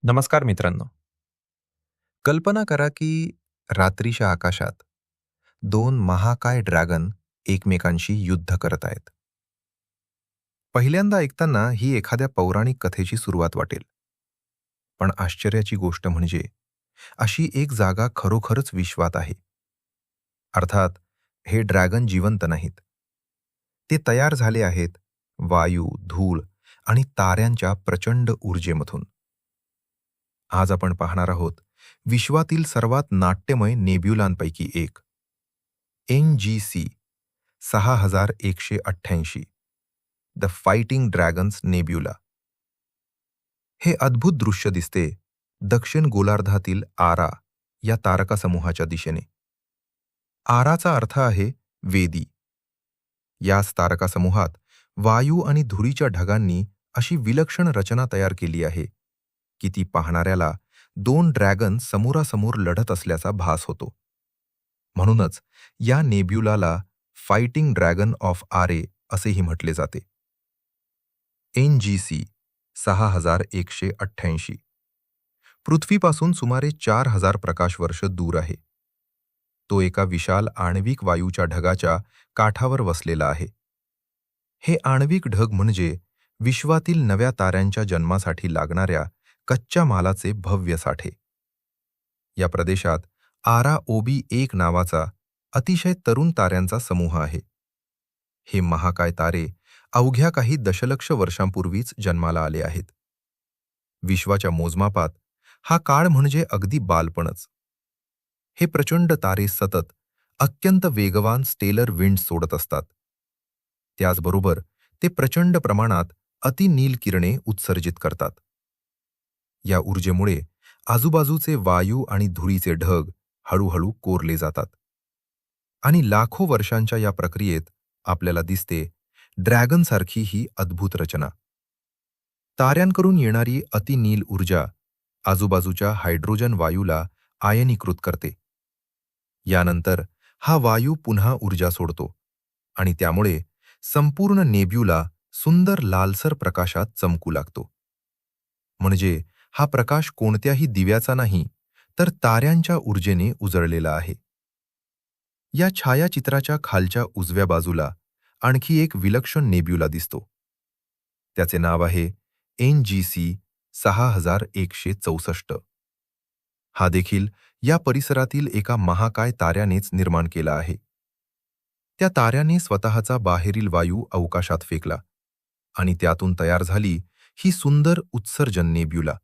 नमस्कार मित्रांनो. कल्पना करा की रात्रीच्या आकाशात दोन महाकाय ड्रॅगन एकमेकांशी युद्ध करत आहेत. पहिल्यांदा ऐकताना ही एखाद्या पौराणिक कथेची सुरुवात वाटेल. पण आश्चर्याची गोष्ट म्हणजे अशी एक जागा खरोखरच विश्वात आहे. अर्थात हे ड्रॅगन जिवंत नाहीत. ते तयार झाले आहेत वायू, धूळ आणि ताऱ्यांच्या प्रचंड ऊर्जेमधून. आज आपण पाहणार आहोत विश्वातील सर्वात नाट्यमय नेब्युलांपैकी एक, NGC 6188, the fighting dragons nebula. हे अद्भुत दृश्य दिसते दक्षिण गोलार्धातील आरा या तारकासमूहाच्या दिशेने. आराचा अर्थ आहे वेदी. याच तारकासमूहात वायू आणि धुळीच्या ढगांनी अशी विलक्षण रचना तयार केली आहे की ती पाहणाऱ्याला दोन ड्रॅगन समोरासमोर लढत असल्याचा भास होतो. म्हणूनच या नेब्युलाला फाइटिंग ड्रॅगन ऑफ आरे असेही म्हटले जाते. NGC 6188 पृथ्वीपासून सुमारे 4000 प्रकाशवर्ष दूर आहे. तो एका विशाल आण्विक वायूच्या ढगाच्या काठावर वसलेला आहे. हे आण्विक ढग म्हणजे विश्वातील नव्या ताऱ्यांच्या जन्मासाठी लागणाऱ्या कच्च्या मालाचे भव्य साठे. या प्रदेशात आरा OB1 नावाचा अतिशय तरुण ताऱ्यांचा समूह आहे. हे महाकाय तारे अवघ्या काही दशलक्ष वर्षांपूर्वीच जन्माला आले आहेत. विश्वाच्या मोजमापात हा काळ म्हणजे अगदी बालपणच. हे प्रचंड तारे सतत अत्यंत वेगवान स्टेलर विंड सोडत असतात. त्याचबरोबर ते प्रचंड प्रमाणात अतिनील किरणे उत्सर्जित करतात. या ऊर्जेमुळे आजूबाजूचे वायू आणि धुळीचे ढग हळूहळू कोरले जातात. आणि लाखो वर्षांच्या या प्रक्रियेत आपल्याला दिसते ड्रॅगनसारखी ही अद्भुत रचना. ताऱ्यांकडून येणारी अतिनील ऊर्जा आजूबाजूच्या हायड्रोजन वायूला आयनीकृत करते. यानंतर हा वायू पुन्हा ऊर्जा सोडतो आणि त्यामुळे संपूर्ण नेब्युला सुंदर लालसर प्रकाशात चमकू लागतो. म्हणजे हा प्रकाश कोणत्याही दिव्याचा नाही, तर ताऱ्यांच्या ऊर्जेने उजळलेला आहे. या छायाचित्राच्या खालच्या उजव्या बाजूला आणखी एक विलक्षण नेब्युला दिसतो. त्याचे नाव आहे NGC 6164. हा देखील या परिसरातील एका महाकाय ताऱ्यानेच निर्माण केला आहे. त्या ताऱ्याने स्वतःचा बाहेरील वायू अवकाशात फेकला आणि त्यातून तयार झाली ही सुंदर उत्सर्जन नेब्युला.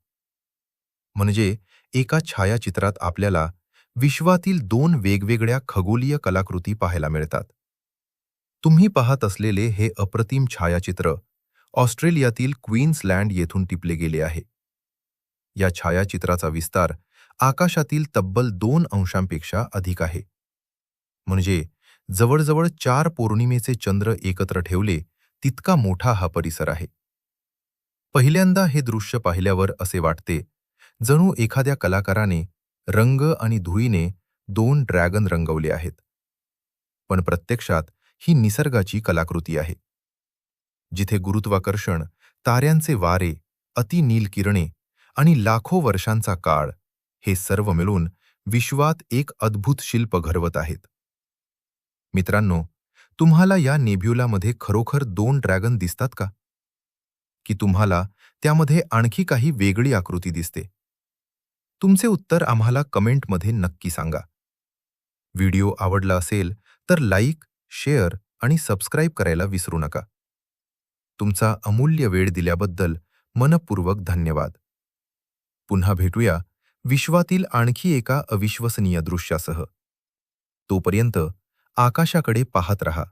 म्हणजे एका छायाचित्रात आपल्याला विश्वातील दोन वेगवेगळ्या खगोलीय कलाकृती पाहायला मिळतात. तुम्ही पाहत असलेले हे अप्रतिम छायाचित्र ऑस्ट्रेलियातील क्वीन्सलँड येथून टिपले गेले आहे. या छायाचित्राचा विस्तार आकाशातील तब्बल 2 अंशांपेक्षा अधिक आहे. म्हणजे जवळजवळ 4 पौर्णिमेचे चंद्र एकत्र ठेवले तितका मोठा हा परिसर आहे. पहिल्यांदा हे दृश्य पाहिल्यावर असे वाटते जणू एखाद्या कलाकाराने रंग आणि धुळीने 2 ड्रॅगन रंगवले आहेत. पण प्रत्यक्षात ही निसर्गाची कलाकृती आहे. जिथे गुरुत्वाकर्षण, ताऱ्यांचे वारे, अतिनील किरणे आणि लाखो वर्षांचा काळ हे सर्व मिळून विश्वात एक अद्भुत शिल्प घडवत आहेत. मित्रांनो, तुम्हाला या नेब्युलामध्ये खरोखर 2 ड्रॅगन दिसतात का? की तुम्हाला त्यामध्ये आणखी काही वेगळी आकृती दिसते? तुमचे उत्तर आम्हाला कमेंटमध्ये नक्की सांगा. व्हिडिओ आवडला असेल तर लाईक, शेअर आणि सबस्क्राईब करायला विसरू नका. तुमचा अमूल्य वेळ दिल्याबद्दल मनःपूर्वक धन्यवाद. पुन्हा भेटूया विश्वातील आणखी एका अविश्वसनीय दृश्यासह. तोपर्यंत आकाशाकडे पाहत रहा,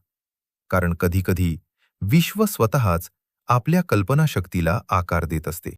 कारण कधीकधी विश्व स्वतःच आपल्या कल्पनाशक्तीला आकार देत असते.